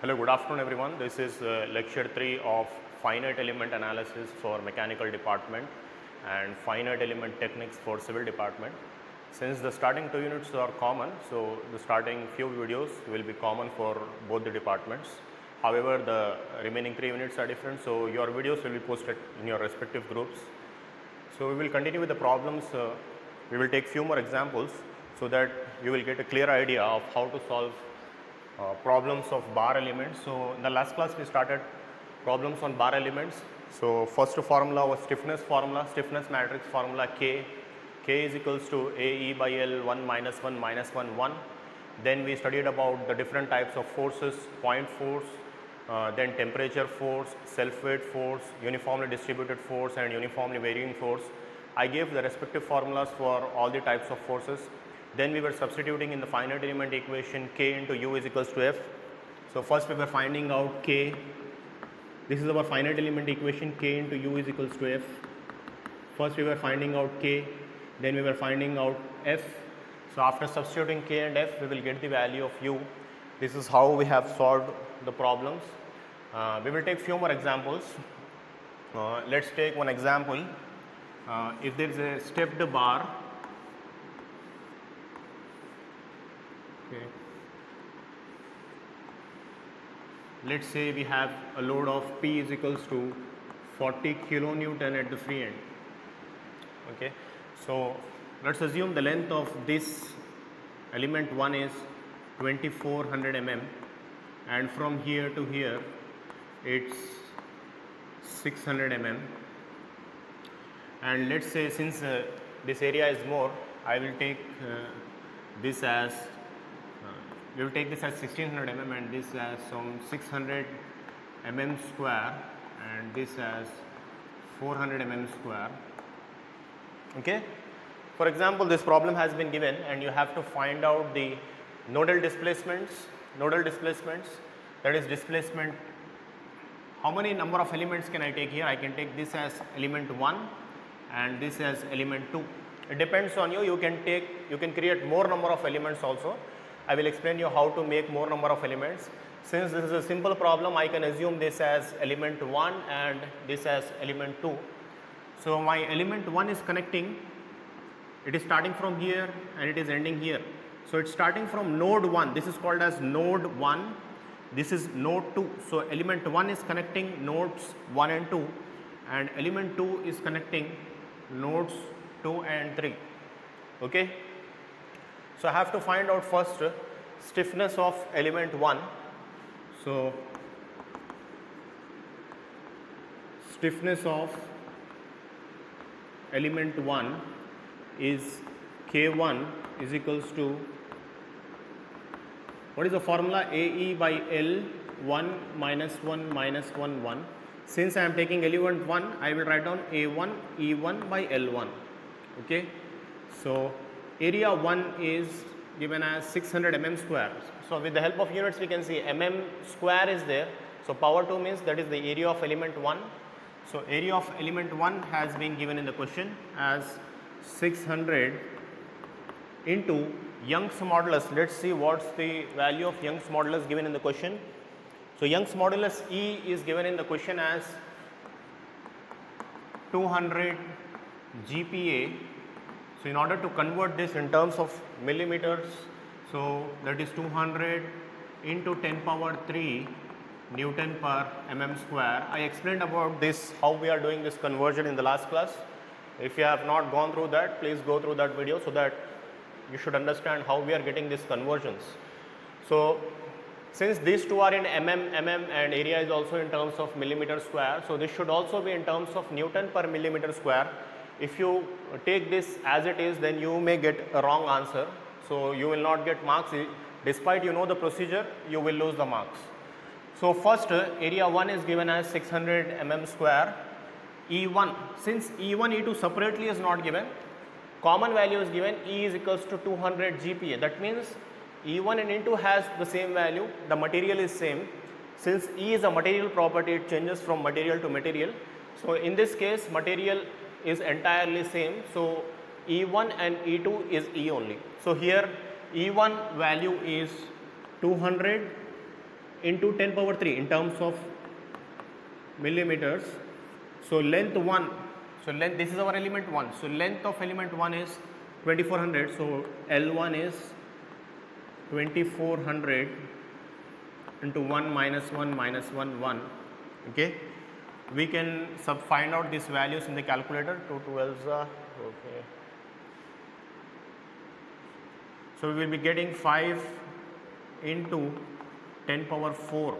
Hello, good afternoon everyone. This is lecture 3 of finite element analysis for mechanical department and finite element techniques for civil department. Since the starting 2 units are common, so the starting few videos will be common for both the departments. However, the remaining 3 units are different, so your videos will be posted in your respective groups. So we will continue with the problems. We will take few more examples so that you will get a clear idea of how to solve problems of bar elements. So in the last class we started problems on bar elements. So first formula was stiffness matrix formula K is equals to AE by L 1 minus 1 minus 1 1. Then we studied about the different types of forces, point force, then temperature force, self-weight force, uniformly distributed force and uniformly varying force. I gave the respective formulas for all the types of forces. Then we were substituting in the finite element equation K into U is equals to F. So first we were finding out K. This is our finite element equation K into U is equals to F. First we were finding out K, then we were finding out F. So after substituting K and F, we will get the value of U. This is how we have solved the problems. We will take few more examples. Let's take one example. If there is a stepped bar, okay. Let's say we have a load of P is equals to 40 kilonewton at the free end. Okay. So let's assume the length of this element 1 is 2400 mm and from here to here it's 600 mm, and let's say since this area is more, I will take this as we will take this as 1600 mm and this as some 600 mm square and this as 400 mm square. Okay. For example, this problem has been given and you have to find out the nodal displacements, that is displacement. How many number of elements can I take here? I can take this as element 1 and this as element 2. It depends on you. You can create more number of elements also. I will explain you how to make more number of elements. Since this is a simple problem, I can assume this as element 1 and this as element 2. So my element 1 is connecting, it is starting from here and it is ending here. So it's starting from node 1, this is called as node 1, this is node 2. So element 1 is connecting nodes 1 and 2 and element 2 is connecting nodes 2 and 3. Okay. So I have to find out first stiffness of element 1. So stiffness of element 1 is K1 is equals to, what is the formula? AE by L 1 minus 1 minus 1 1. Since I am taking element 1, I will write down A1 E1 by L1. Okay. So area 1 is given as 600 mm square. So with the help of units we can see mm square is there. So power 2 means that is the area of element 1. So area of element 1 has been given in the question as 600 into Young's modulus. Let's see what's the value of Young's modulus given in the question. So Young's modulus E is given in the question as 200 GPa. So in order to convert this in terms of millimeters, so that is 200 into 10 power 3 Newton per mm square. I explained about this, how we are doing this conversion in the last class. If you have not gone through that, please go through that video so that you should understand how we are getting these conversions. So since these two are in mm and area is also in terms of millimeter square, so this should also be in terms of Newton per millimeter square. If you take this as it is, then you may get a wrong answer. So you will not get marks. Despite you know the procedure, you will lose the marks. So first area 1 is given as 600 mm square. E1, since E1, E2 separately is not given, common value is given, E is equals to 200 GPa. That means E1 and E2 has the same value, the material is same. Since E is a material property, it changes from material to material. So in this case, material is entirely same. So E1 and E2 is E only. So here E1 value is 200 into 10 power 3 in terms of millimeters. So length 1, so length, this is our element 1. So length of element 1 is 2400. So L1 is 2400 into 1 minus 1 minus 1 1. Okay, we can find out these values in the calculator. 2 12s are okay. So we will be getting 5 into 10 power 4.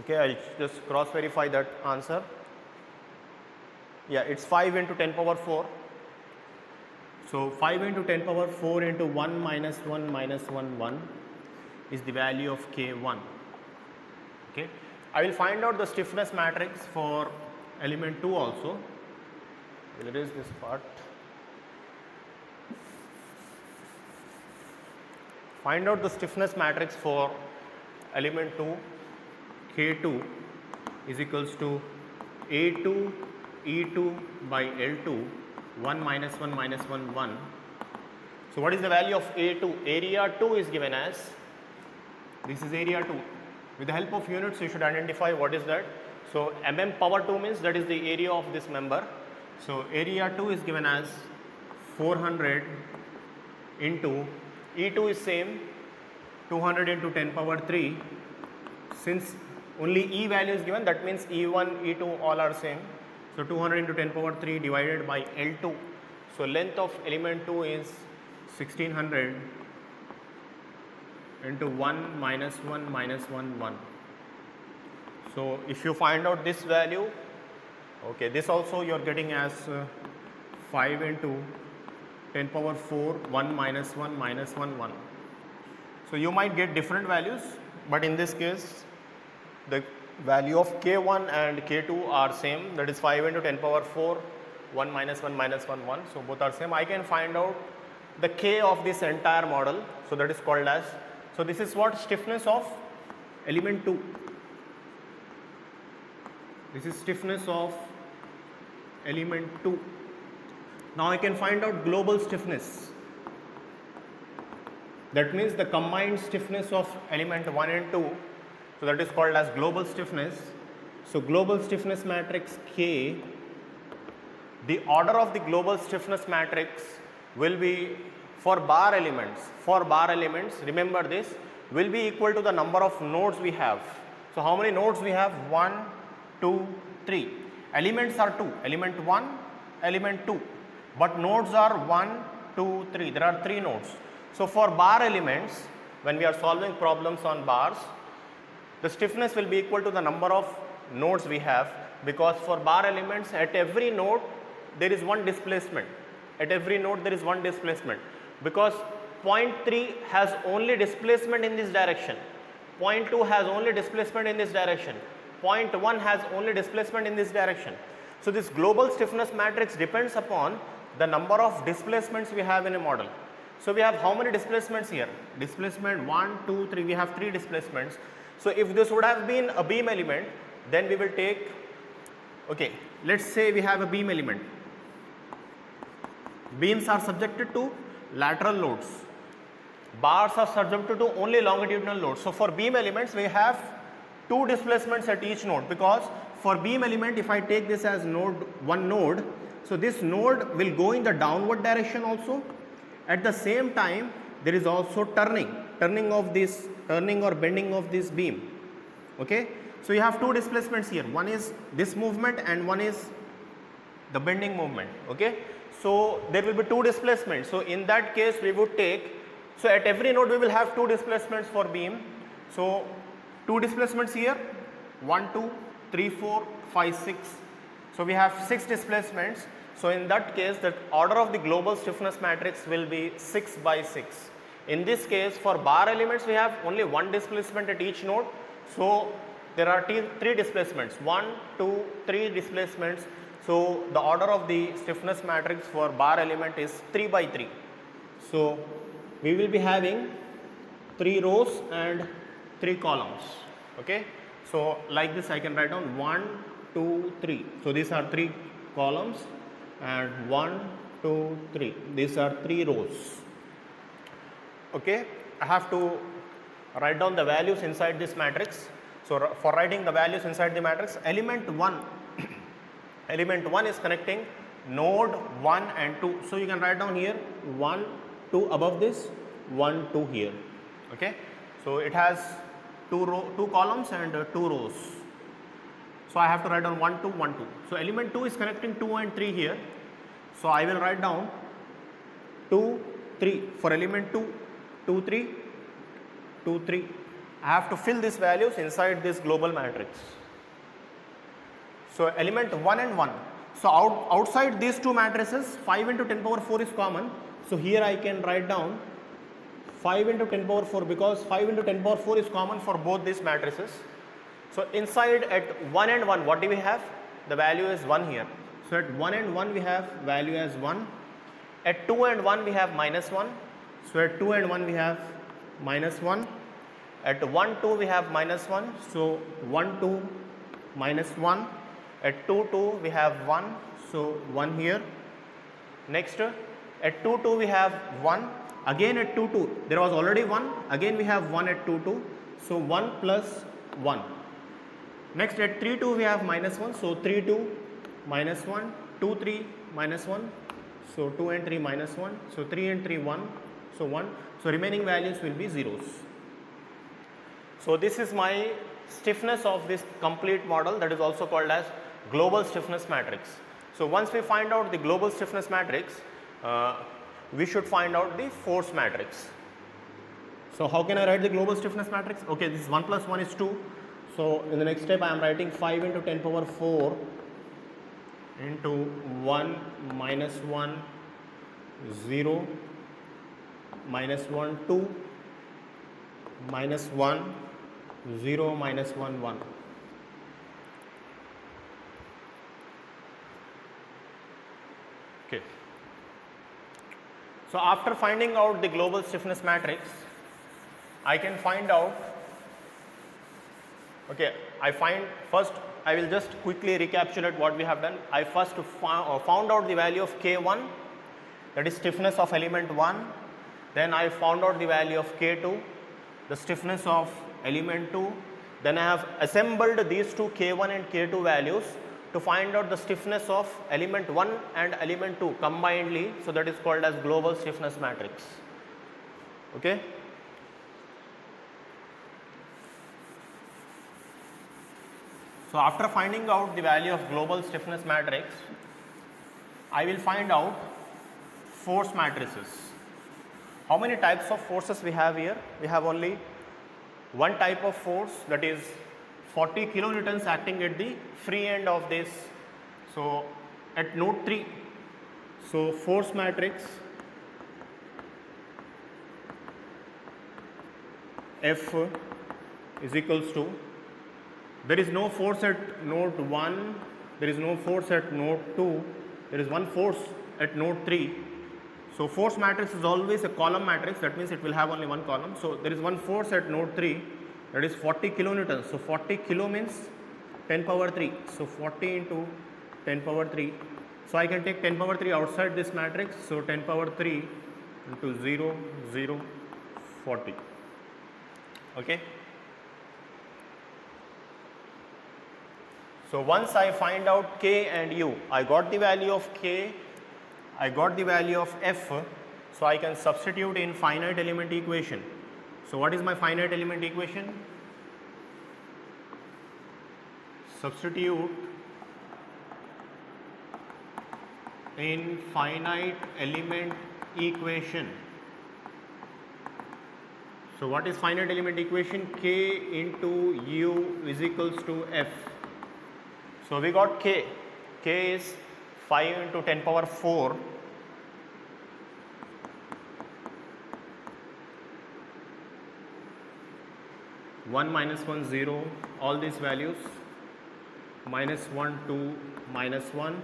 Okay, I'll just cross verify that answer. Yeah, it's 5 into 10 power 4. So 5 into 10 power 4 into 1 minus 1 minus 1 1 is the value of K1. Okay, I will find out the stiffness matrix for element 2 also. We'll erase this part. Find out the stiffness matrix for element 2. K2 is equals to A2 E2 by L2, 1 minus 1 minus 1 1. So what is the value of A2? Area 2 is given as, this is area 2. With the help of units you should identify what is that. So mm power 2 means that is the area of this member. So area 2 is given as 400 into E2 is same, 200 into 10 power 3. Since only E value is given, that means E1, E2 all are same. So 200 into 10 power 3 divided by L2. So length of element 2 is 1600 into 1 minus 1 minus 1 1. So if you find out this value, okay, this also you are getting as 5 into 10 power 4, 1 minus 1 minus 1 1. So you might get different values, but in this case the value of K1 and K2 are same, that is 5 into 10 power 4, 1 minus 1 minus 1 1. So both are same. I can find out the K of this entire model. So that is called as, so this is what stiffness of element 2. This is stiffness of element 2. Now I can find out global stiffness. That means the combined stiffness of element 1 and 2. So that is called as global stiffness. So global stiffness matrix K, the order of the global stiffness matrix will be for bar elements. For bar elements, remember this, will be equal to the number of nodes we have. So how many nodes we have? 1, 2, 3. Elements are 2. Element 1, element 2. But nodes are 1, 2, 3. There are 3 nodes. So for bar elements, when we are solving problems on bars, the stiffness will be equal to the number of nodes we have, because for bar elements at every node there is one displacement. At every node there is one displacement, because point 3 has only displacement in this direction, point 2 has only displacement in this direction, point 1 has only displacement in this direction. So this global stiffness matrix depends upon the number of displacements we have in a model. So we have how many displacements here? Displacement 1, 2, 3, we have 3 displacements. So if this would have been a beam element, then we will take, okay, let's say we have a beam element. Beams are subjected to lateral loads. Bars are subjected to only longitudinal loads. So for beam elements, we have 2 displacements at each node, because for beam element, if I take this as one node, so this node will go in the downward direction also. At the same time, there is also turning or bending of this beam. Okay, so you have 2 displacements here. One is this movement and one is the bending movement. Okay, so there will be 2 displacements. So in that case, we would take, so at every node we will have 2 displacements for beam. So 2 displacements here, 1, 2, 3, 4, 5, 6. So we have 6 displacements. So in that case, the order of the global stiffness matrix will be 6 by 6. In this case, for bar elements, we have only 1 displacement at each node. So there are 3 displacements, 1, 2, 3 displacements. So the order of the stiffness matrix for bar element is 3 by 3. So we will be having 3 rows and 3 columns. Okay, so like this I can write down 1, 2, 3. So these are 3 columns, and 1, 2, 3. These are 3 rows. Okay, I have to write down the values inside this matrix. So for writing the values inside the matrix, element 1 element 1 is connecting node 1 and 2. So you can write down here 1 2 above this, 1 2 here. Okay, so it has two columns and 2 rows. So I have to write down 1 2 1 2. So element 2 is connecting 2 and 3 here. So I will write down 2 3 for element 2 2 3 2 3. I have to fill these values inside this global matrix. So element 1 and 1. So outside these two matrices, 5 into 10 power 4 is common. So here I can write down 5 into 10 power 4 because 5 into 10 power 4 is common for both these matrices. So inside at 1 and 1, what do we have? The value is 1 here. So at 1 and 1 we have value as 1. At 2 and 1 we have minus 1. So at 2 and 1 we have minus 1. At 1 2 we have minus 1. So 1 2 minus 1. At 2 2 we have 1. So 1 here. Next at 2 2 we have 1. Again at 2 2 there was already 1. Again we have 1 at 2 2. So 1 plus 1. Next at 3 2 we have minus 1. So 3 2 minus 1. 2 3 minus 1. So 2 and 3 minus 1. So 3 and 3 1. So 1. So remaining values will be zeros. So this is my stiffness of this complete model, that is also called as global stiffness matrix. So once we find out the global stiffness matrix, we should find out the force matrix. So how can I write the global stiffness matrix? Okay, this is 1 plus 1 is 2. So in the next step I am writing 5 into 10 power 4 into 1 minus 1 0 minus 1 2 minus 1 0 minus 1 1. Okay. So after finding out the global stiffness matrix, I can find out, okay, first I will just quickly recapitulate what we have done. I first found out the value of K1, that is stiffness of element 1. Then I found out the value of K2, the stiffness of element 2. Then I have assembled these two K1 and K2 values to find out the stiffness of element 1 and element 2 combinedly. So that is called as global stiffness matrix. Okay. So after finding out the value of global stiffness matrix, I will find out force matrices. How many types of forces we have here? We have only one type of force, that is 40 kilonewtons acting at the free end of this. So at node 3, so force matrix F is equals to, there is no force at node 1, there is no force at node 2, there is one force at node 3. So force matrix is always a column matrix, that means it will have only one column. So there is one force at node 3, that is 40 kilonewtons. So 40 kilo means 10 power 3. So 40 into 10 power 3. So I can take 10 power 3 outside this matrix. So 10 power 3 into 0, 0, 40. Okay. So once I find out K and U, I got the value of K, I got the value of F, so I can substitute in finite element equation. So what is my finite element equation? Substitute in finite element equation. So what is finite element equation? K into U is equals to F. So we got K. K is 5 into 10 power 4 1 minus 1 0, all these values, minus 1 2 minus 1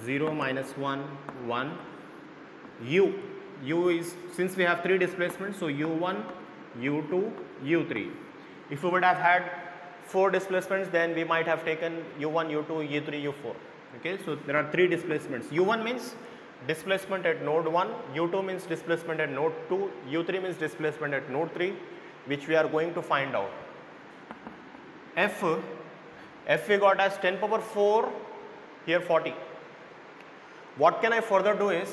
0 minus 1 1. U is, since we have 3 displacements, so U1 U2 U3. If we would have had 4 displacements, then we might have taken U1 U2 U3 U4. Okay, so there are 3 displacements. U1 means displacement at node 1, U2 means displacement at node 2, U3 means displacement at node 3, which we are going to find out. F we got as 10 power 4, here 40. What can I further do is,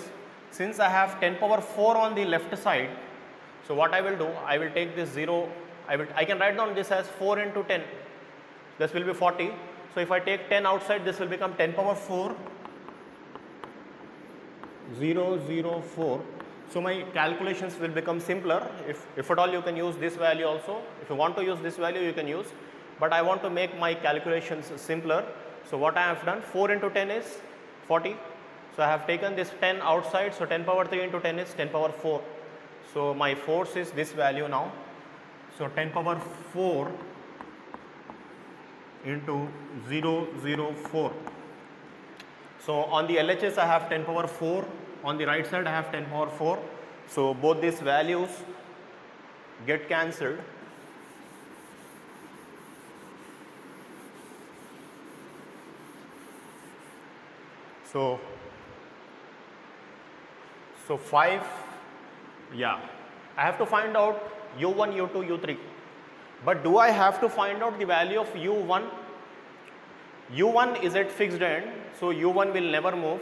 since I have 10 power 4 on the left side, so what I will do, I will take this 0, I can write down this as 4 into 10, this will be 40. So if I take 10 outside, this will become 10 power 4, 0, 0, 4. So my calculations will become simpler. If at all you can use this value also. If you want to use this value, you can use. But I want to make my calculations simpler. So what I have done, 4 into 10 is 40. So I have taken this 10 outside. So 10 power 3 into 10 is 10 power 4. So my force is this value now. So 10 power 4 into 0, 0, 4. So on the LHS I have 10 power 4. On the right side I have 10 power 4. So both these values get cancelled. So 5, yeah, I have to find out U1, U2, U3. But do I have to find out the value of U1? U1 is at fixed end, so U1 will never move.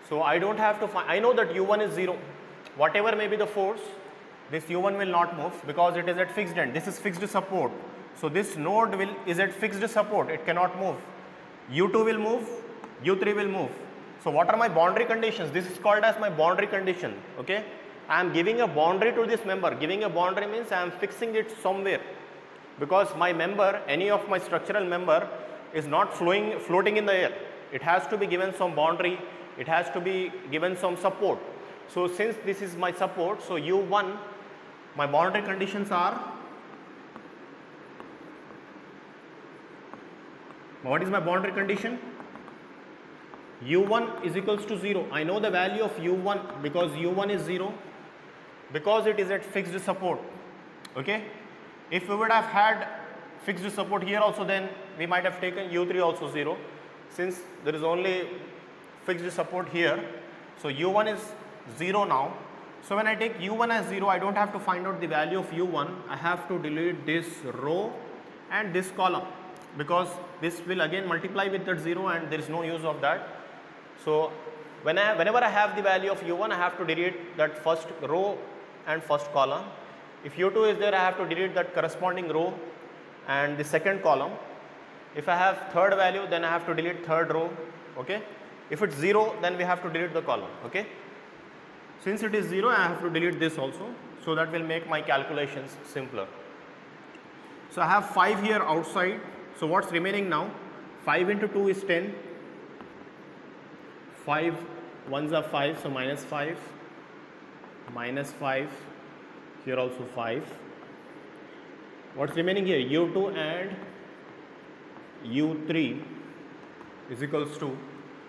So I don't have to find, I know that U1 is 0. Whatever may be the force, this U1 will not move because it is at fixed end. This is fixed support. So this node is at fixed support, it cannot move. U2 will move, U3 will move. So what are my boundary conditions? This is called as my boundary condition, okay? I am giving a boundary to this member. Giving a boundary means I am fixing it somewhere, because my member, any of my structural member is not floating in the air. It has to be given some boundary, it has to be given some support. So since this is my support, so U1, my boundary conditions are, what is my boundary condition? U1 is equals to 0. I know the value of U1 because U1 is 0, because it is at fixed support, okay? If we would have had fixed support here also, then we might have taken U3 also 0. Since there is only fixed support here, so U1 is 0 now. So when I take U1 as 0, I don't have to find out the value of U1. I have to delete this row and this column, because this will again multiply with that 0 and there is no use of that. So whenever I have the value of U1, I have to delete that first row and first column. If U2 is there, I have to delete that corresponding row and the second column. If I have third value, then I have to delete third row, okay? If it's 0, then we have to delete the column, okay? Since it is 0, I have to delete this also, so that will make my calculations simpler. So I have 5 here outside, so what's remaining now? 5 into 2 is 10, 5 ones are 5, so minus 5, here also 5. What's remaining here? U2 and U3 is equals to,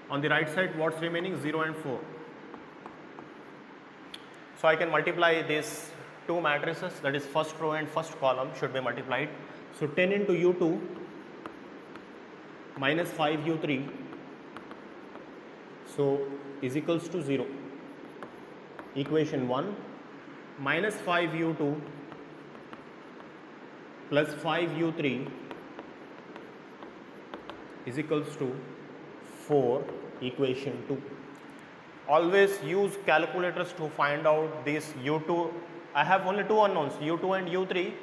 on the right side what's remaining? 0 and 4. So I can multiply these two matrices, that is first row and first column should be multiplied. So 10 into U2 minus 5 U3, so is equals to 0. Equation 1, minus 5 U2 plus 5 U3 is equals to 4, equation 2. Always use calculators to find out this U2. I have only two unknowns, U2 and U3,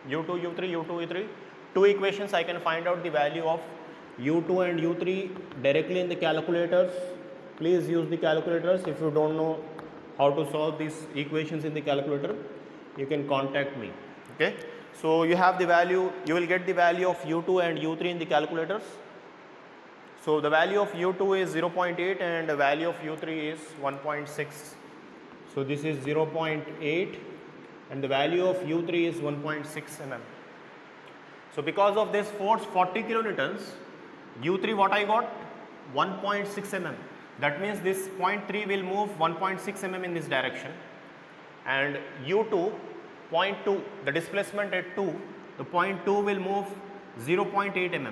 U2, U3, U2, U3. Two equations I can find out the value of U2 and U3 directly in the calculators. Please use the calculators. If you don't know how to solve these equations in the calculator, you can contact me, okay? So you have the value, you will get the value of U2 and U3 in the calculators. So the value of U2 is 0.8 and the value of U3 is 1.6. So this is 0.8 and the value of U3 is 1.6 mm. So because of this force 40 kilonewtons, U3 what I got? 1.6 mm. That means this 0.3 will move 1.6 mm in this direction, and U2 0.2, the displacement at 2, the 0.2 will move 0.8 mm,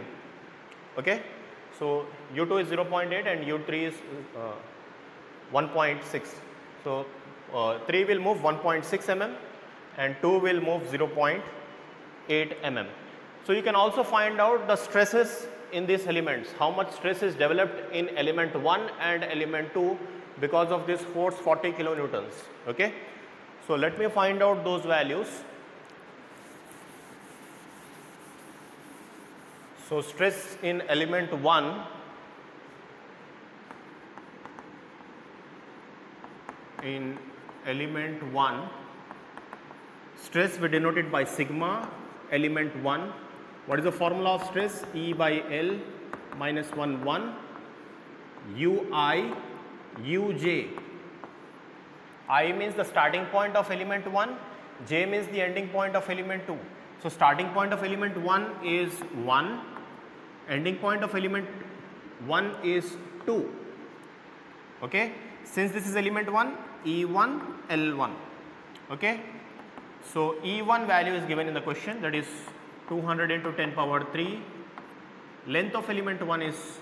okay? So U2 is 0.8 and U3 is 1.6. So 3 will move 1.6 mm and 2 will move 0.8 mm. So you can also find out the stresses in these elements, how much stress is developed in element 1 and element 2 because of this force 40 kilonewtons. Okay? So let me find out those values. So stress in element 1 stress we denote it by sigma element 1. What is the formula of stress? E by L minus 1 Ui Uj. I means the starting point of element 1, J means the ending point of element 2. So starting point of element 1 is 1, ending point of element 1 is 2. Okay? Since this is element 1, E1 L1. Okay? So E1 value is given in the question, that is 200 into 10 power 3. Length of element 1 is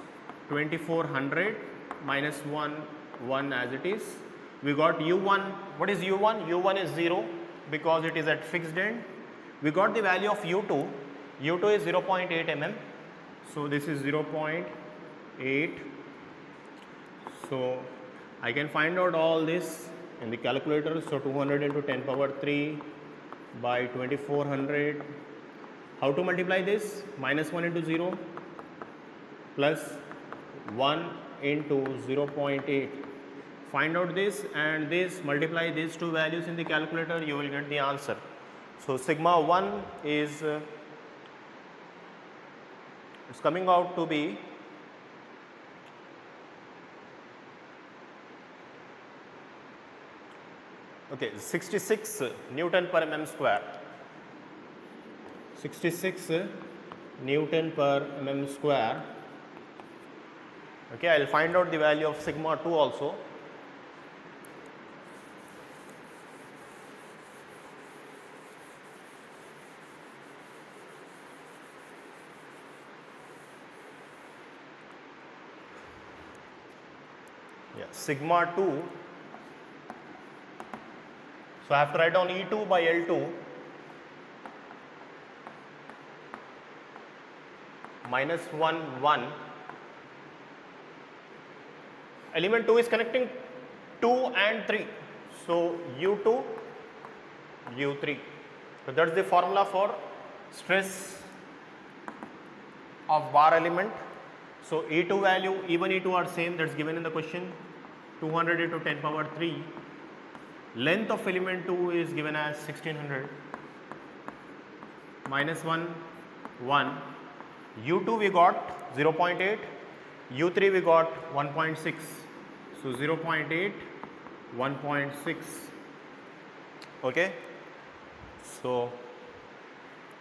2400 minus 1 as it is. We got U1. What is U1? U1 is 0 because it is at fixed end. We got the value of U2. U2 is 0.8 mm. So this is 0.8. So I can find out all this in the calculator. So 200 into 10 power 3 by 2400. How to multiply this? Minus 1 into 0 plus 1 into 0.8. Find out this and this, multiply these two values in the calculator, you will get the answer. So sigma 1 is it's coming out to be okay 66 Newton per mm square. 66 Newton per mm square. Okay, I will find out the value of sigma 2 also. Yeah, sigma 2. So I have to write down E2 by L2 minus 1. Element 2 is connecting 2 and 3. So U2, U3. So that is the formula for stress of bar element. So E2 value, E1, E2 are same, that is given in the question, 200 into 10 power 3. Length of element 2 is given as 1600 minus 1. U2 we got 0.8, U3 we got 1.6. So 0.8, 1.6. Okay. So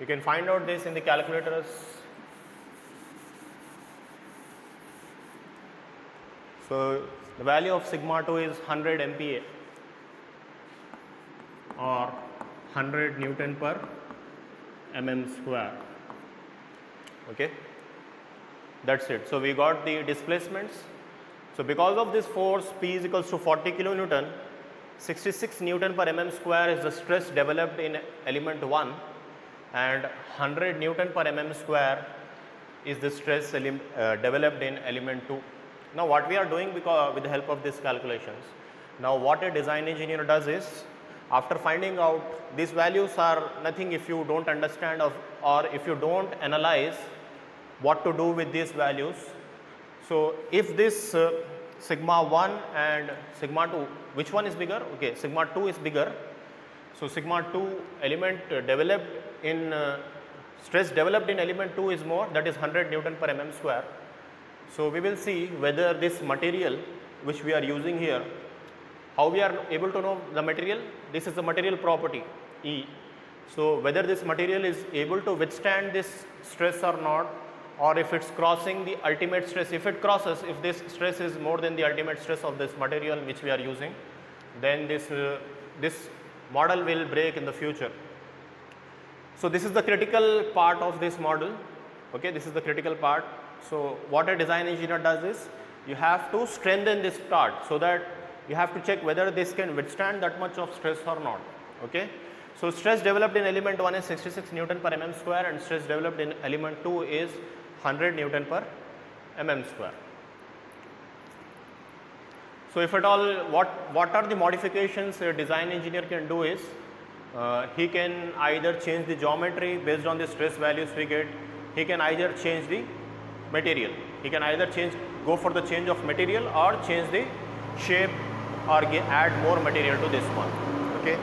you can find out this in the calculators. So the value of sigma 2 is 100 MPa or 100 Newton per mm square. Okay, that's it. So we got the displacements. So because of this force P is equals to 40 kilonewton, 66 Newton per mm square is the stress developed in element 1 and 100 Newton per mm square is the stress developed in element 2. Now what we are doing with the help of these calculations, now what a design engineer does is, after finding out these values are nothing if you don't understand or if you don't analyze what to do with these values. So if this sigma 1 and sigma 2, which one is bigger? Okay, sigma 2 is bigger. So sigma 2 element developed in stress developed in element 2 is more, that is 100 Newton per mm square. So we will see whether this material which we are using here, how we are able to know the material. This is the material property E. So whether this material is able to withstand this stress or not, or if it's crossing the ultimate stress. If it crosses, if this stress is more than the ultimate stress of this material which we are using, then this model will break in the future. So this is the critical part of this model. Okay, this is the critical part. So what a design engineer does is, you have to strengthen this part so that you have to check whether this can withstand that much of stress or not. Okay, So stress developed in element 1 is 66 Newton per mm square and stress developed in element 2 is 100 Newton per mm square. So if at all, what are the modifications a design engineer can do is, he can either change the geometry based on the stress values we get, he can either change the material, he can either go for the change of material or change the shape or add more material to this one. Okay.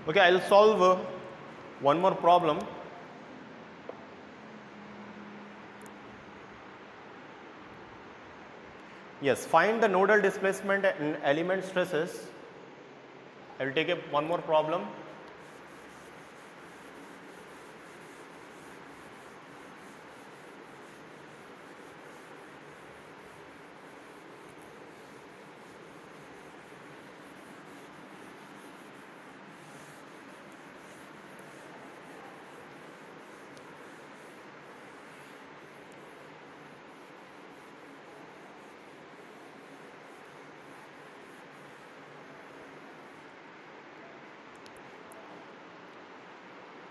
Okay, I will solve one more problem. Yes, find the nodal displacement and element stresses. I will take up one more problem.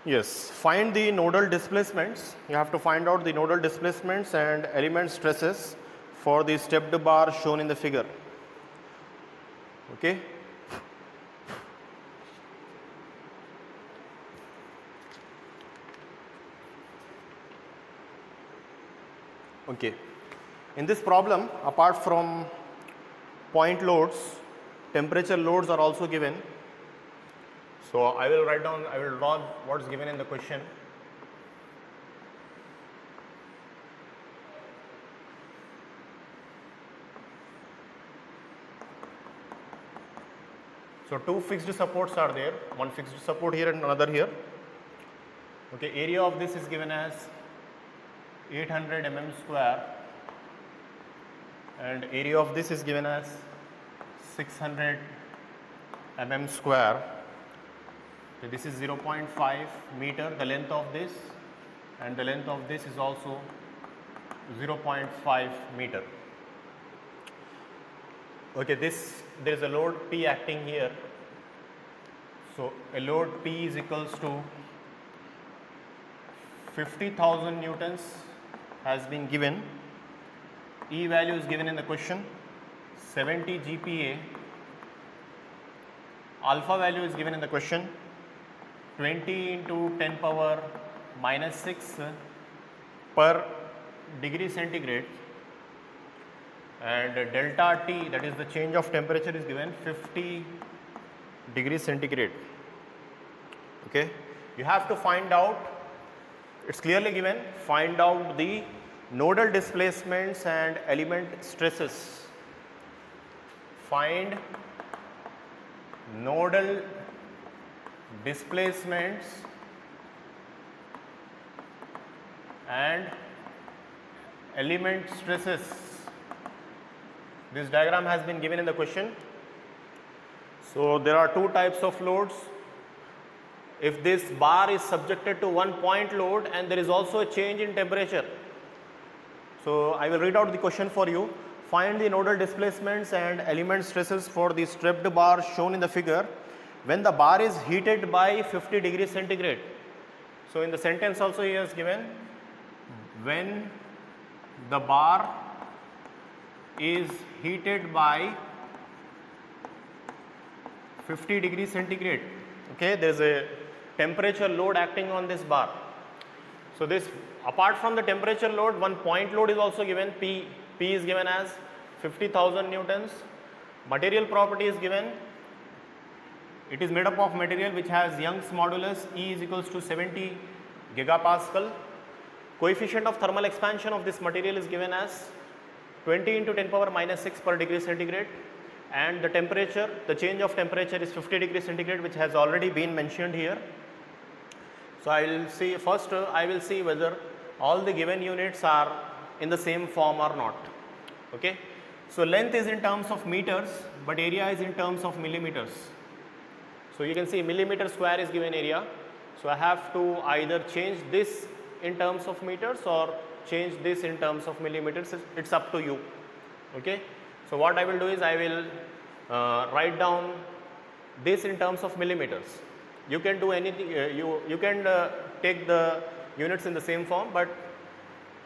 Yes, find the nodal displacements. You have to find out the nodal displacements and element stresses for the stepped bar shown in the figure. Okay. Okay. In this problem, apart from point loads, temperature loads are also given. So I will draw what is given in the question. So two fixed supports are there, one fixed support here and another here. Okay, area of this is given as 800 mm square and area of this is given as 600 mm square. So this is 0.5 meter, the length of this, and the length of this is also 0.5 meter. Okay, there is a load P acting here. So a load P is equals to 50,000 newtons has been given. E value is given in the question, 70 GPa. Alpha value is given in the question, 20 into 10 power minus 6 per degree centigrade, and delta T, that is the change of temperature, is given 50 degrees centigrade. Okay, you have to find out, it's clearly given, find out the nodal displacements and element stresses. Find nodal displacements and element stresses. This diagram has been given in the question. So there are two types of loads. If this bar is subjected to one point load and there is also a change in temperature. So I will read out the question for you. Find the nodal displacements and element stresses for the stepped bar shown in the figure when the bar is heated by 50 degrees centigrade. So in the sentence also he has given, when the bar is heated by 50 degrees centigrade. Okay, there is a temperature load acting on this bar. So this, apart from the temperature load, one point load is also given. P is given as 50,000 newtons. Material property is given. It is made up of material which has Young's modulus E is equals to 70 gigapascal. Coefficient of thermal expansion of this material is given as 20 into 10 power minus 6 per degree centigrade, and the temperature, the change of temperature is 50 degrees centigrade, which has already been mentioned here. So I will see, first I will see whether all the given units are in the same form or not. Okay. So length is in terms of meters, but area is in terms of millimeters. So you can see millimeter square is given area. So I have to either change this in terms of meters or change this in terms of millimeters. It's up to you. Okay. So what I will do is I will write down this in terms of millimeters. You can do anything, you can take the units in the same form, but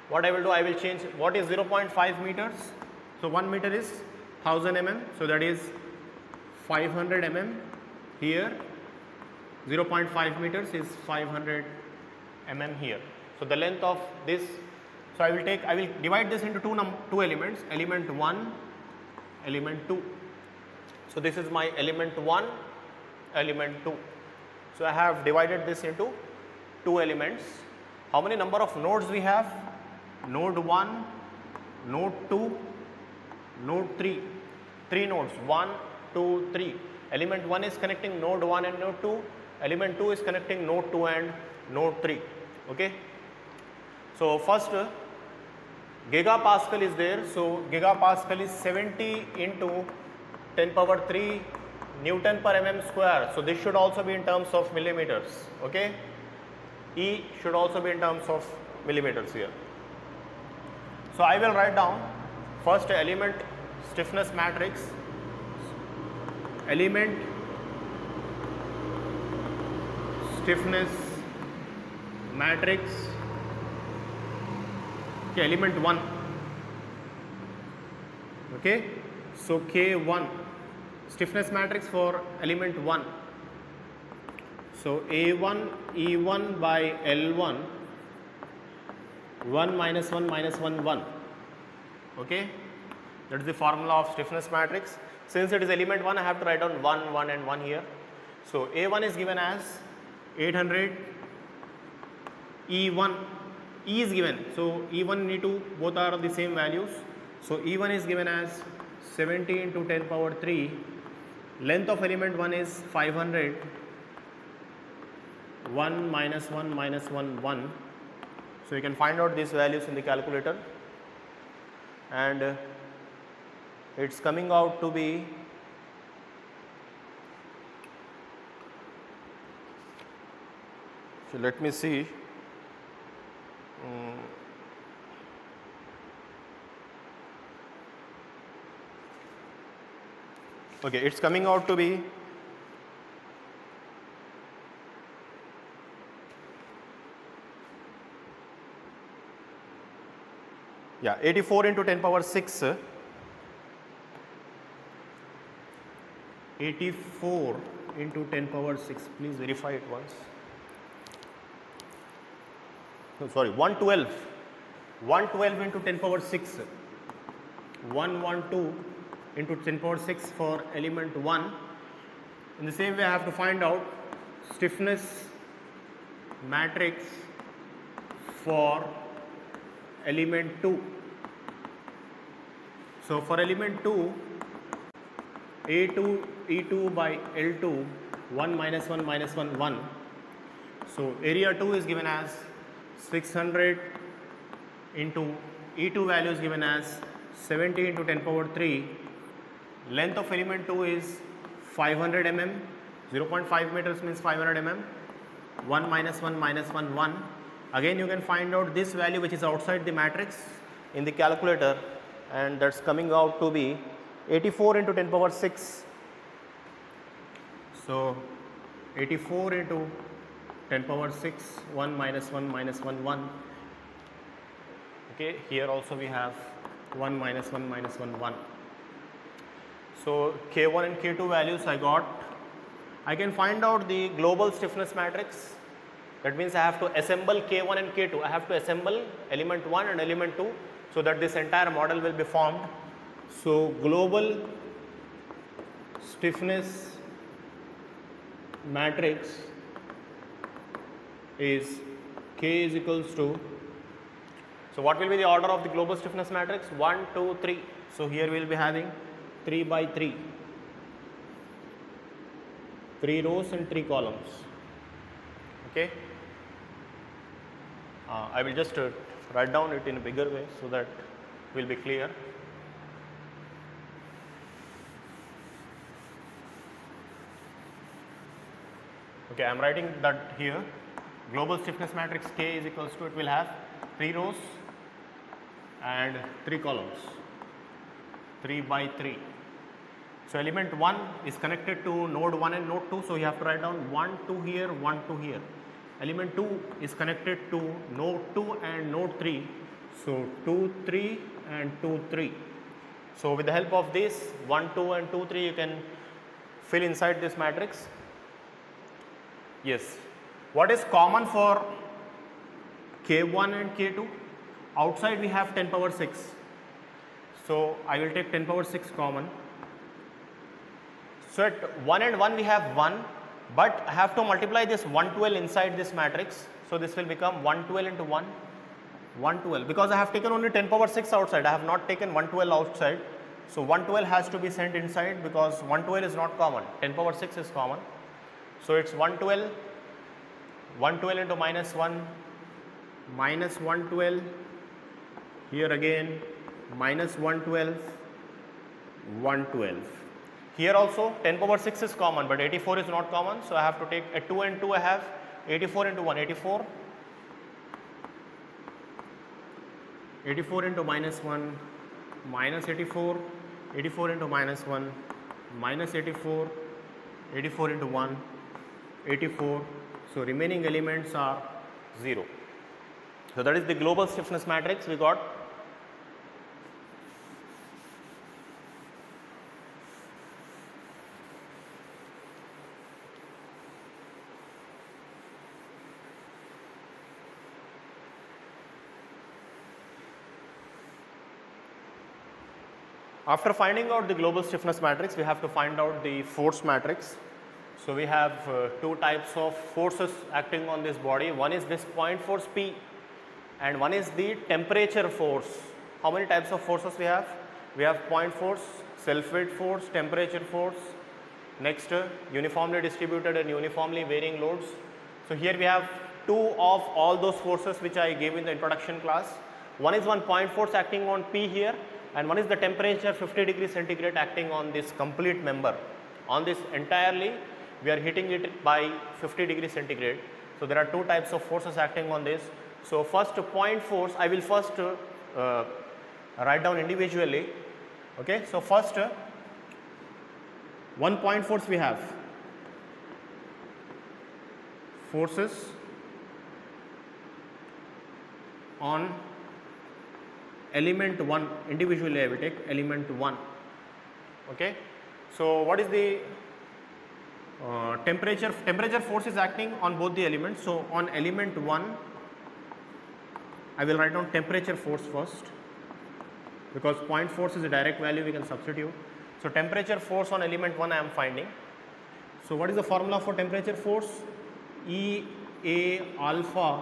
what I will do, I will change what is 0.5 meters. So 1 meter is 1000 mm, so that is 500 mm here. 0.5 meters is 500 mm here. So the length of this, so I will divide this into two elements, element 1, element 2. So this is my element 1, element 2. So I have divided this into two elements. How many number of nodes we have? Node 1, node 2, node 3. 3 nodes, 1, 2, 3. Element 1 is connecting node 1 and node 2. Element 2 is connecting node 2 and node 3. Okay. So first gigapascal is there. So gigapascal is 70 into 10 power 3 Newton per mm square. So this should also be in terms of millimeters. Okay. E should also be in terms of millimeters here. So I will write down first element stiffness matrix. Element stiffness matrix. Okay, element 1. Okay, so K1 stiffness matrix for element 1. So A1 E1 by L1 1 minus 1 minus 1 1. Okay, that is the formula of stiffness matrix. Since it is element 1, I have to write down 1 1 and 1 here. So A1 is given as 800, E1 E is given, so E1 and E2 both are of the same values. So E1 is given as 70 into 10 power 3. Length of element 1 is 500. 1 minus 1 minus 1 1. So you can find out these values in the calculator, and it's coming out to be so let me see. Okay, it's coming out to be yeah 84 into 10 power 6. 84 into 10 power 6. Please verify it once. No, sorry, 112. 112 into 10 power 6. 112 into 10 power 6 for element 1. In the same way, I have to find out stiffness matrix for element 2. So for element 2, A2 E2 by L2 1 minus 1 minus 1 1. So area 2 is given as 600 into E2 value is given as 70 into 10 power 3. Length of element 2 is 500 mm. 0.5 meters means 500 mm. 1 minus 1 minus 1 1. Again you can find out this value which is outside the matrix in the calculator, and that's coming out to be 84 into 10 power 6. So 84 into 10 power 6, 1 minus 1 minus 1 1. Okay, here also we have 1 minus 1 minus 1 1. So K1 and K2 values I got. I can find out the global stiffness matrix. That means I have to assemble K1 and K2. I have to assemble element 1 and element 2 so that this entire model will be formed. So global stiffness matrix is K is equals to, so what will be the order of the global stiffness matrix? 1, 2, 3. So here we will be having 3 by 3. 3 rows and 3 columns. Okay. I will just write down it in a bigger way so that it will be clear. Okay, I am writing that here. Global stiffness matrix K is equals to, it will have 3 rows and 3 columns. 3 by 3. So element 1 is connected to node 1 and node 2, so you have to write down 1, 2 here, 1, 2 here. Element 2 is connected to node 2 and node 3, so 2, 3 and 2, 3. So with the help of this 1, 2 and 2, 3, you can fill inside this matrix. Yes. What is common for K1 and K2? Outside we have 10 power 6. So I will take 10 power 6 common. So at 1 and 1 we have 1, but I have to multiply this 112 inside this matrix. So this will become 112 into 1, 112, because I have taken only 10 power 6 outside, I have not taken 112 outside. So 112 has to be sent inside because 112 is not common, 10 power 6 is common. So it's 112, 112 into minus 1, minus 112, here again minus 112, 112. Here also 10 power 6 is common, but 84 is not common, so I have to take at 2 and 2 I have 84 into 1, 84, 84 into minus 1, minus 84, 84 into minus 1, minus 84, 84 into 1, 84. So remaining elements are 0. So that is the global stiffness matrix we got. After finding out the global stiffness matrix, we have to find out the force matrix. So we have two types of forces acting on this body. One is this point force P, and one is the temperature force. How many types of forces we have? We have point force, self-weight force, temperature force. Next, uniformly distributed and uniformly varying loads. So here we have two of all those forces which I gave in the introduction class. One is one point force acting on P here, and one is the temperature 50 degrees centigrade acting on this complete member. On this entirely, we are heating it by 50 degrees centigrade. So there are two types of forces acting on this. So first point force, I will first write down individually. Okay, so first one point force we have. Forces on element 1, individually I will take element 1. Okay, so what is the temperature force is acting on both the elements. So on element 1, I will write down temperature force first, because point force is a direct value we can substitute. So temperature force on element 1 I am finding. So what is the formula for temperature force? E A alpha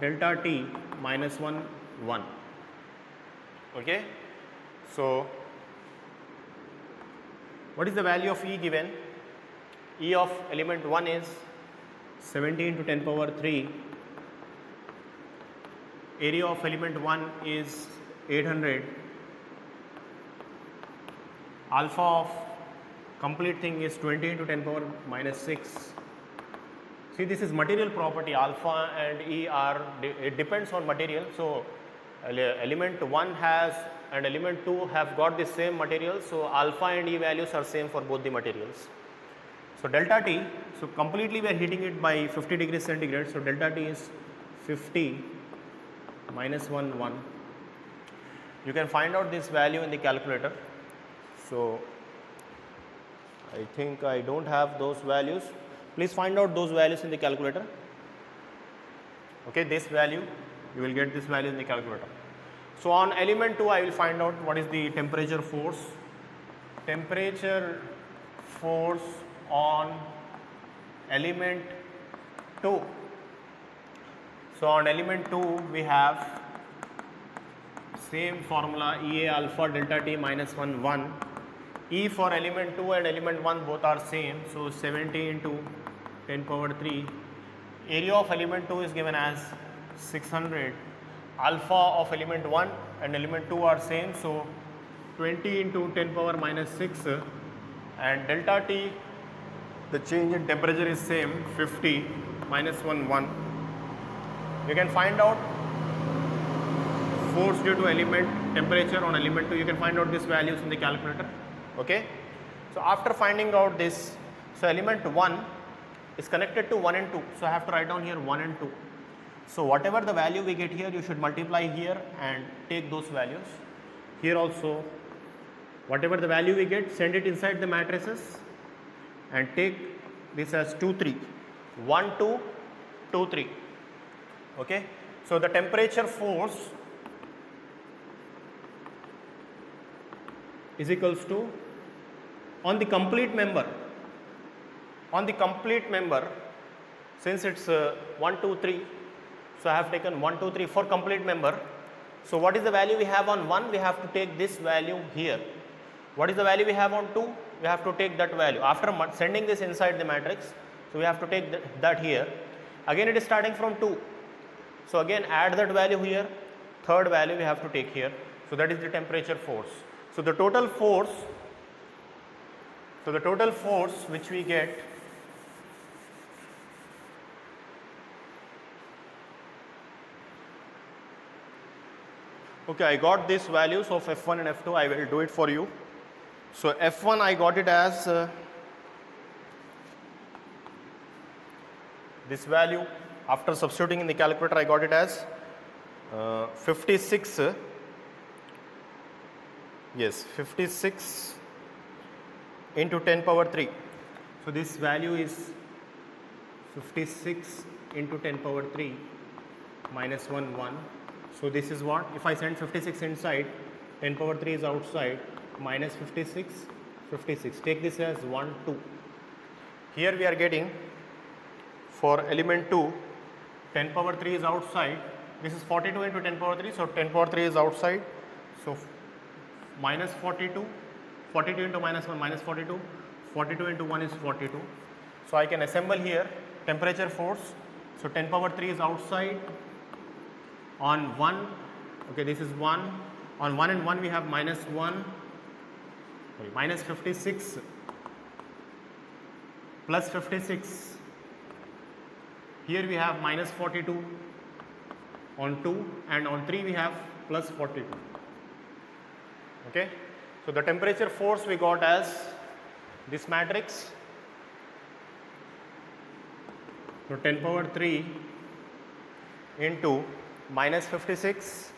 delta T minus 1 1. Okay, so what is the value of E given? E of element 1 is 17 to 10 power 3. Area of element 1 is 800. Alpha of complete thing is 20 into 10 power minus 6. See, this is material property. Alpha and E are, it depends on material. So element 1 has and element 2 have got the same material. So alpha and E values are same for both the materials. So delta T, so completely we are heating it by 50 degrees centigrade. So delta T is 50 minus 1 1. You can find out this value in the calculator. So I think I don't have those values. Please find out those values in the calculator. Okay, this value, you will get this value in the calculator. So on element 2 I will find out what is the temperature force. Temperature force on element 2. So on element 2 we have same formula, EA alpha delta T minus 1 1. E for element 2 and element 1 both are same. So 70 into 10 power 3. Area of element 2 is given as 600. Alpha of element 1 and element 2 are same. So 20 into 10 power minus 6. And delta T, the change in temperature is same, 50 minus 1 1. You can find out force due to element temperature on element 2. You can find out these values in the calculator. Okay, So after finding out this, so element 1 is connected to 1 and 2. So I have to write down here 1 and 2. So whatever the value we get here, you should multiply here and take those values. Here also, whatever the value we get, send it inside the matrices and take this as 2, 3. 1, 2, 2, 3. Okay. So the temperature force is equals to, on the complete member, since it's 1, 2, 3, so I have taken 1, 2, 3 for complete member. So what is the value we have on 1? We have to take this value here. What is the value we have on 2? We have to take that value. After sending this inside the matrix, so we have to take that here. Again it is starting from 2. So again add that value here. Third value we have to take here. So that is the temperature force. So the total force which we get okay, I got these values of F1 and F2. I will do it for you. So F1 I got it as this value. After substituting in the calculator, I got it as 56. Yes, 56 into 10 power 3. So this value is 56 into 10 power 3 minus 1, 1. So this is what? If I send 56 inside, 10 power 3 is outside, minus 56, 56. Take this as 1, 2. Here we are getting for element 2, 10 power 3 is outside. This is 42 into 10 power 3. So 10 power 3 is outside. So minus 42. 42 into minus 1, minus 42. 42 into 1 is 42. So I can assemble here temperature force. So 10 power 3 is outside. On 1, okay, this is 1. On 1 and 1 we have minus 1, sorry, minus 56 plus 56. Here we have minus 42 on 2, and on 3 we have plus 42. Okay. So the temperature force we got as this matrix. So 10 power 3 into minus 56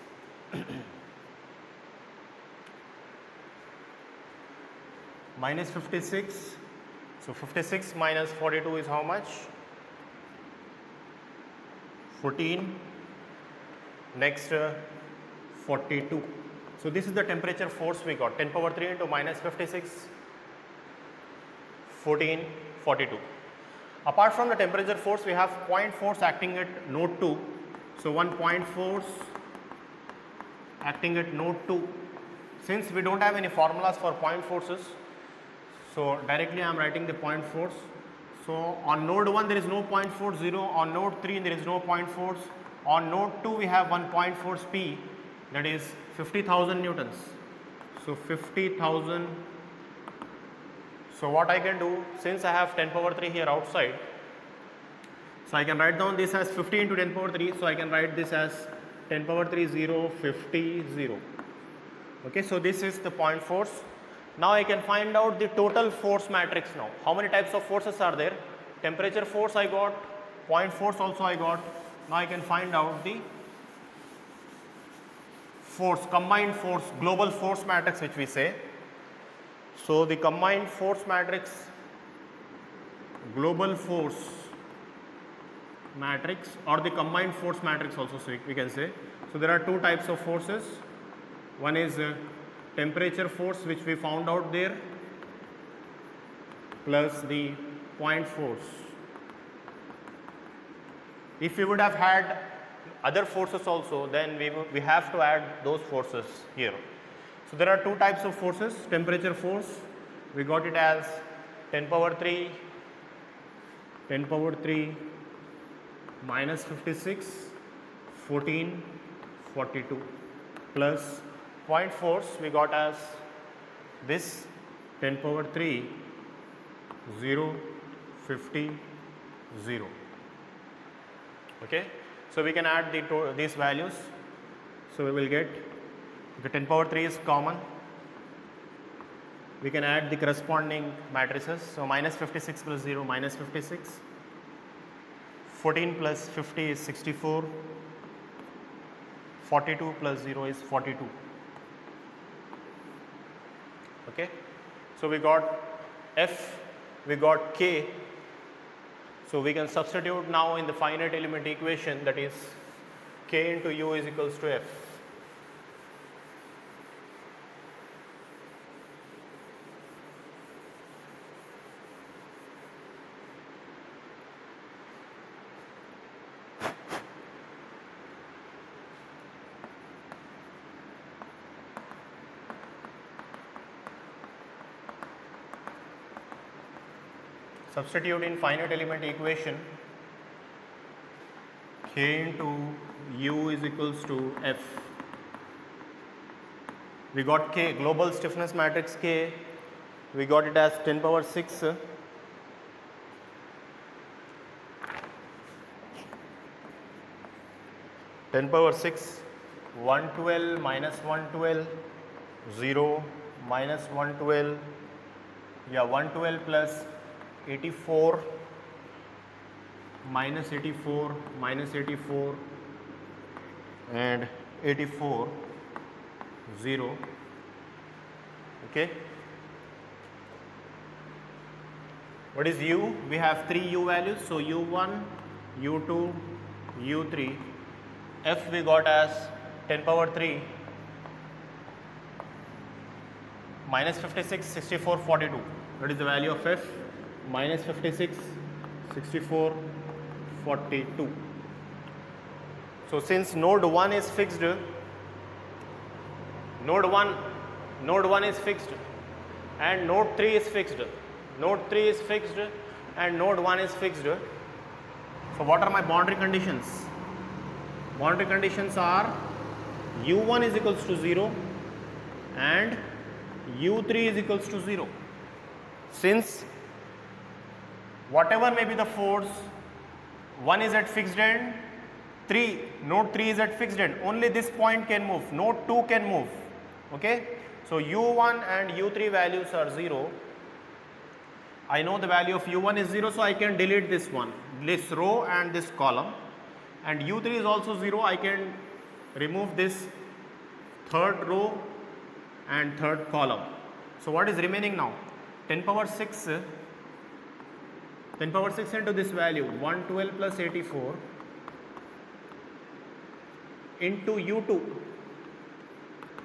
minus 56. So 56 minus 42 is how much? 14. Next 42. So this is the temperature force we got. 10 power 3 into minus 56, 14, 42. Apart from the temperature force, we have point force acting at node 2. So one point force acting at node 2. Since we don't have any formulas for point forces, so directly I am writing the point force. So on node 1 there is no point force 0, on node 3 there is no point force, on node 2 we have one point force P, that is 50,000 newtons. So 50,000. So what I can do, since I have 10 power 3 here outside, so I can write down this as 50 into 10 power 3, so I can write this as 10 power 3 0, 50, 0. Okay, so this is the point force. Now I can find out the total force matrix now. How many types of forces are there? Temperature force I got, point force also I got. Now I can find out the force, combined force, global force matrix which we say. So the combined force matrix, global force matrix, or the combined force matrix also, so we can say. So there are two types of forces. One is temperature force which we found out there, plus the point force. If we would have had other forces also, then we have to add those forces here. So there are two types of forces. Temperature force, we got it as 10 power 3, 10 power 3 minus 56, 14, 42, plus point force we got as this 10 power 3, 0, 50, 0. Okay. So we can add these values. So we will get, the 10 power 3 is common. we can add the corresponding matrices. So minus 56 plus 0, minus 56, 14 plus 50 is 64, 42 plus 0 is 42. Okay. So we got F, we got K. So we can substitute now in the finite element equation, that is K into U is equals to F. Substitute in finite element equation, K into U is equals to F. We got K, global stiffness matrix K, we got it as 10 power 6. 10 power 6, 112 minus 112, 0 minus 112, yeah, 112 plus 84 minus 84 minus 84 and 84, 0. Okay. What is U? We have 3 U values. So U1, U2, U3. F we got as 10 power 3 minus 56, 64, 42. What is the value of F? Minus 56, 64, 42. So since node 1 is fixed, node 1 is fixed and node 3 is fixed. Node 3 is fixed and node 1 is fixed. So what are my boundary conditions? Boundary conditions are U1 is equals to 0 and U3 is equals to 0. Since whatever may be the force, 1 is at fixed end, node 3 is at fixed end, only this point can move, node 2 can move. Okay. So U1 and U3 values are 0. I know the value of U1 is 0, so I can delete this one, this row and this column, and U3 is also 0, I can remove this third row and third column. So what is remaining now? 10 power 6 into this value, 112 plus 84 into U2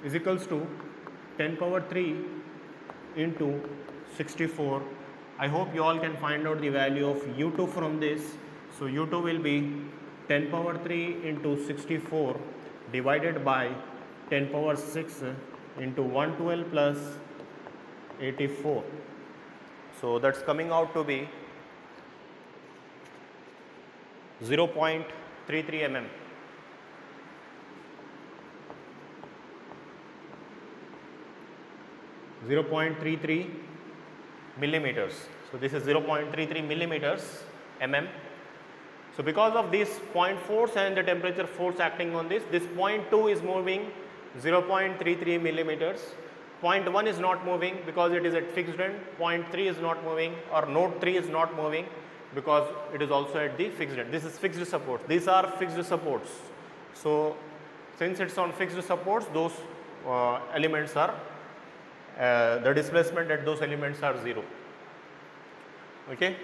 is equals to 10 power 3 into 64. I hope you all can find out the value of U2 from this. So U2 will be 10 power 3 into 64 divided by 10 power 6 into 112 plus 84. So that's coming out to be 0.33 mm. millimeters. So this is 0.33 millimeters mm. So because of this point force and the temperature force acting on this point 2 is moving 0.33 millimeters. Point 1 is not moving because it is at fixed end. Point 3 is not moving, or node 3 is not moving because it is also at the fixed end. This is fixed support. These are fixed supports. So since it's on fixed supports, those elements are the displacement at those elements are 0. Okay.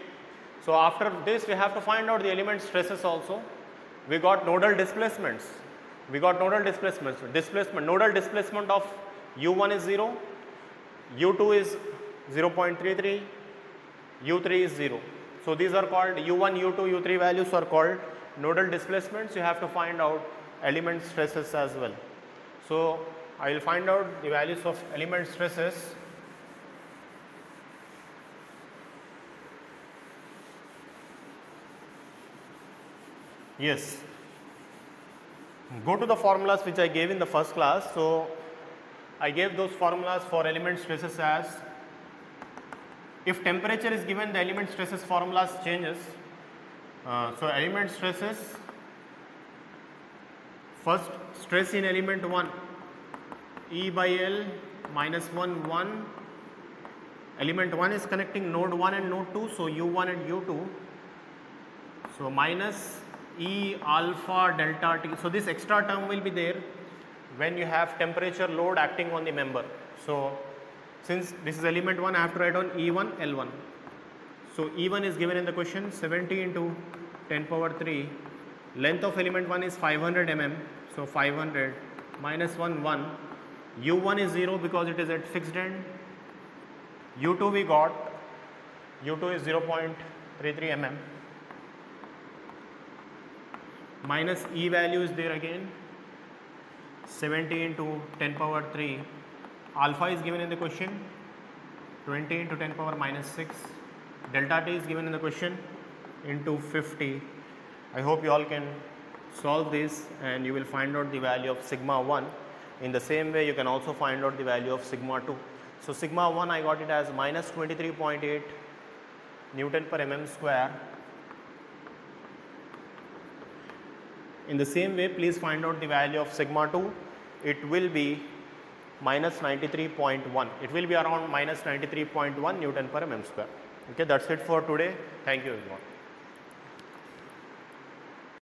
So after this we have to find out the element stresses also. We got nodal displacements. Nodal displacement of U1 is 0, U2 is 0.33, U3 is 0. So these are called U1, U2, U3 values are called nodal displacements. You have to find out element stresses as well. So I will find out the values of element stresses. Yes. Go to the formulas which I gave in the first class. So I gave those formulas for element stresses as, if temperature is given, the element stresses formulas changes. So element stresses, first stress in element 1, E by L minus 1, 1 element 1 is connecting node 1 and node 2, so U1 and U2. So minus E alpha delta T. So this extra term will be there when you have temperature load acting on the member. So since this is element 1, I have to write on E1 L1. So E1 is given in the question 70 into 10 power 3. Length of element 1 is 500 mm. So 500 minus 1 1. U1 is 0 because it is at fixed end. U2 we got, U2 is 0.33 mm. Minus E value is there again, 70 into 10 power 3. Alpha is given in the question, 20 into 10 power minus 6. Delta T is given in the question into 50. I hope you all can solve this and you will find out the value of sigma 1. In the same way, you can also find out the value of sigma 2. So sigma 1 I got it as minus 23.8 Newton per mm square. In the same way, please find out the value of sigma 2. It will be minus 93.1. It will be around minus 93.1 Newton per mm square. Okay, that's it for today. Thank you everyone.